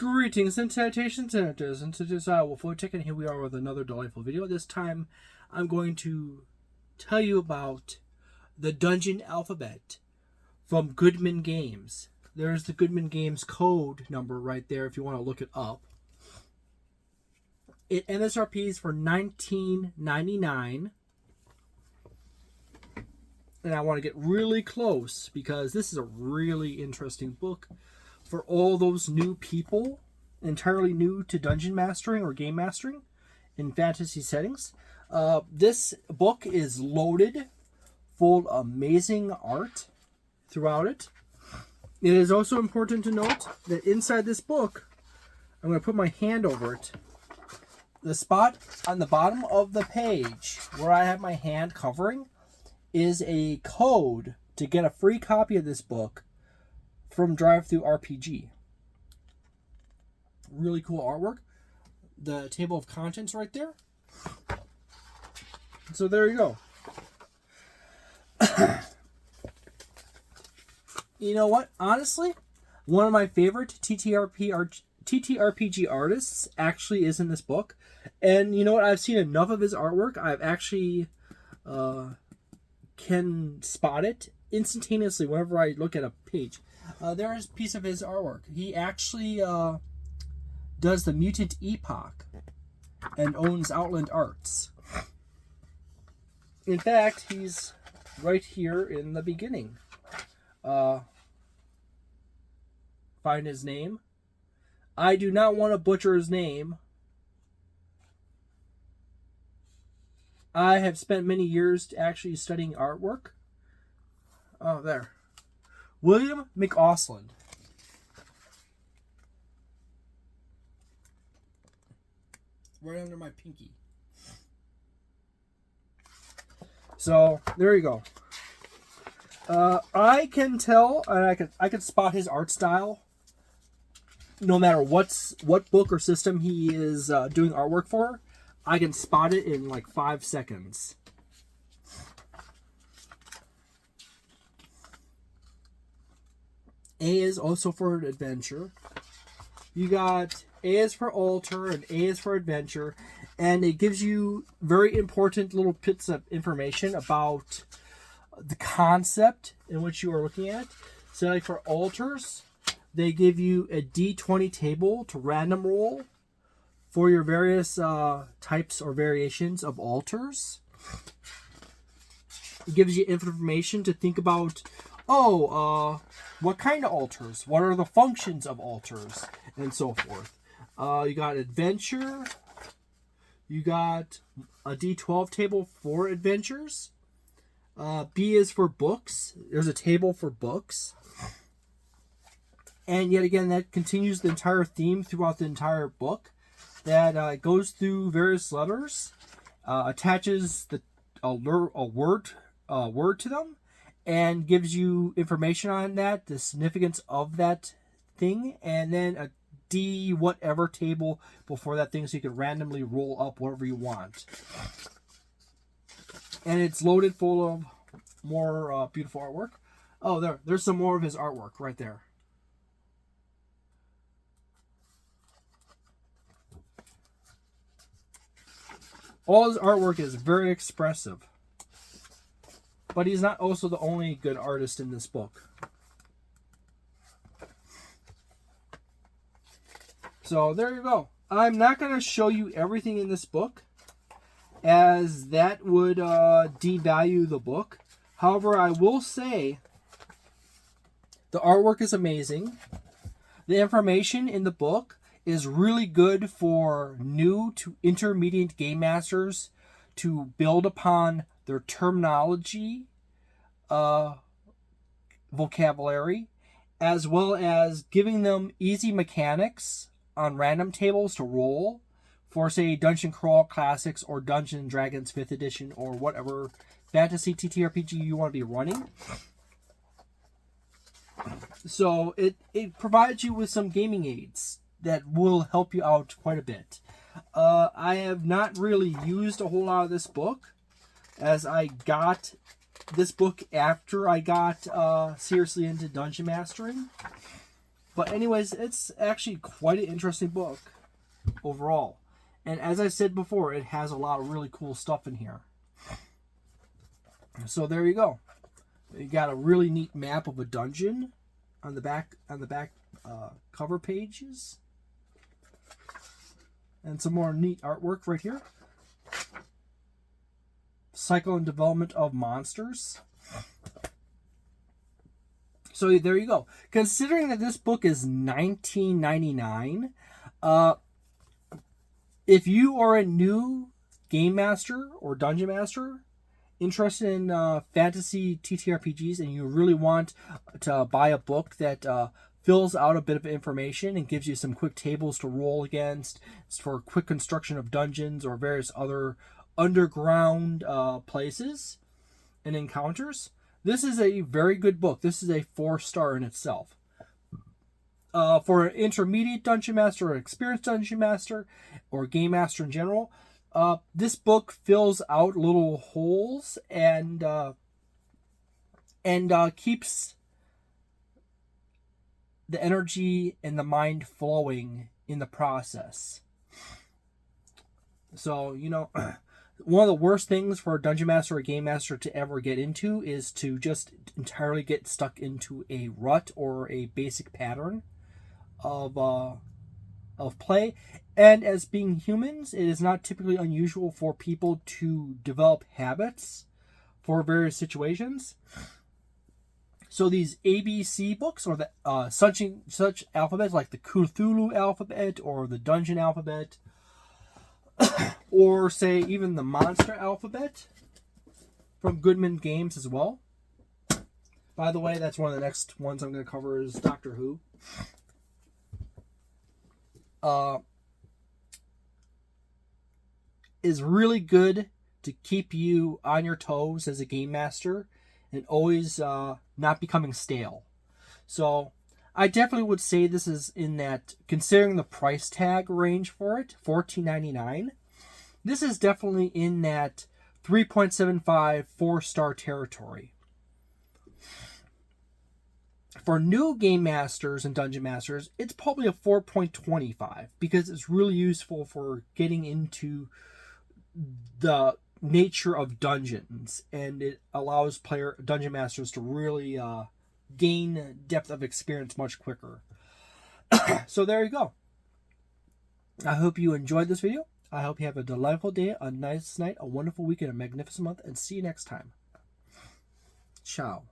Greetings and salutations, senators, and to this Wolfphototech, and here we are with another delightful video. This time, I'm going to tell you about the Dungeon Alphabet from Goodman Games. There's the Goodman Games code number right there if you want to look it up. It MSRPs for $19.99. And I want to get really close because this is a really interesting book for all those new people, entirely new to dungeon mastering or game mastering in fantasy settings. This book is loaded full of amazing art throughout it. It is also important to note that inside this book, I'm going to put my hand over it. The spot on the bottom of the page where I have my hand covering is a code to get a free copy of this book from Drive-Thru RPG. Really cool artwork. The table of contents right there. So there you go. You know what? Honestly, one of my favorite TTRPG artists actually is in this book. And you know what? I've seen enough of his artwork. I've actually can spot it instantaneously whenever I look at a page. There's a piece of his artwork. He actually does the Mutant Epoch and owns Outland Arts. In fact, he's right here in the beginning. Find his name. I do not want to butcher his name. I have spent many years actually studying artwork. Oh, there. William McAusland. Right under my pinky. So, there you go. I can tell, and I can spot his art style no matter what book or system he is doing artwork for. I can spot it in like 5 seconds. A is also for adventure. You got A is for altar and A is for adventure. And it gives you very important little bits of information about the concept in which you are looking at. So like for altars, they give you a D20 table to random roll for your various types or variations of altars. It gives you information to think about, what kind of altars? What are the functions of altars? And so forth. You got adventure. You got a D12 table for adventures. B is for books. There's a table for books. And yet again, that continues the entire theme throughout the entire book. That goes through various letters, attaches a word to them, and gives you information on that, the significance of that thing, and then a D whatever table before that thing so you can randomly roll up whatever you want. And it's loaded full of more beautiful artwork. Oh, there's some more of his artwork right there. All his artwork is very expressive. But he's not also the only good artist in this book. So there you go. I'm not going to show you everything in this book, as that would devalue the book. However, I will say the artwork is amazing. The information in the book is really good for new to intermediate game masters to build upon their terminology, vocabulary, as well as giving them easy mechanics on random tables to roll for, say, Dungeon Crawl Classics or Dungeons & Dragons 5th Edition or whatever fantasy TTRPG you want to be running. So it provides you with some gaming aids that will help you out quite a bit. I have not really used a whole lot of this book, as I got this book after I got seriously into dungeon mastering. But anyways, it's actually quite an interesting book overall. And as I said before, it has a lot of really cool stuff in here. So there you go. You got a really neat map of a dungeon on the back cover pages. And some more neat artwork right here. Cycle and development of monsters. So there you go. Considering that this book is $19.99, if you are a new game master or dungeon master interested in fantasy TTRPGs and you really want to buy a book that fills out a bit of information and gives you some quick tables to roll against, it's for quick construction of dungeons or various other underground places and encounters, this is a very good book. This is a 4-star in itself. For an intermediate dungeon master or experienced dungeon master or game master in general, this book fills out little holes and keeps the energy and the mind flowing in the process. So, you know, one of the worst things for a dungeon master or game master to ever get into is to just entirely get stuck into a rut or a basic pattern of play. And as being humans, it is not typically unusual for people to develop habits for various situations. So these ABC books, or the such alphabets like the Cthulhu alphabet or the Dungeon alphabet, or say even the Monster alphabet from Goodman Games as well. By the way, that's one of the next ones I'm going to cover is Doctor Who. Is really good to keep you on your toes as a game master and always not becoming stale. So I definitely would say this is in that, considering the price tag range for it, $14.99, this is definitely in that 3.75 4-star territory. For new game masters and dungeon masters, it's probably a 4.25 because it's really useful for getting into the nature of dungeons, and it allows dungeon masters to really gain depth of experience much quicker. So there you go. I hope you enjoyed this video. I hope you have a delightful day, a nice night, a wonderful weekend, a magnificent month, and see you next time. Ciao.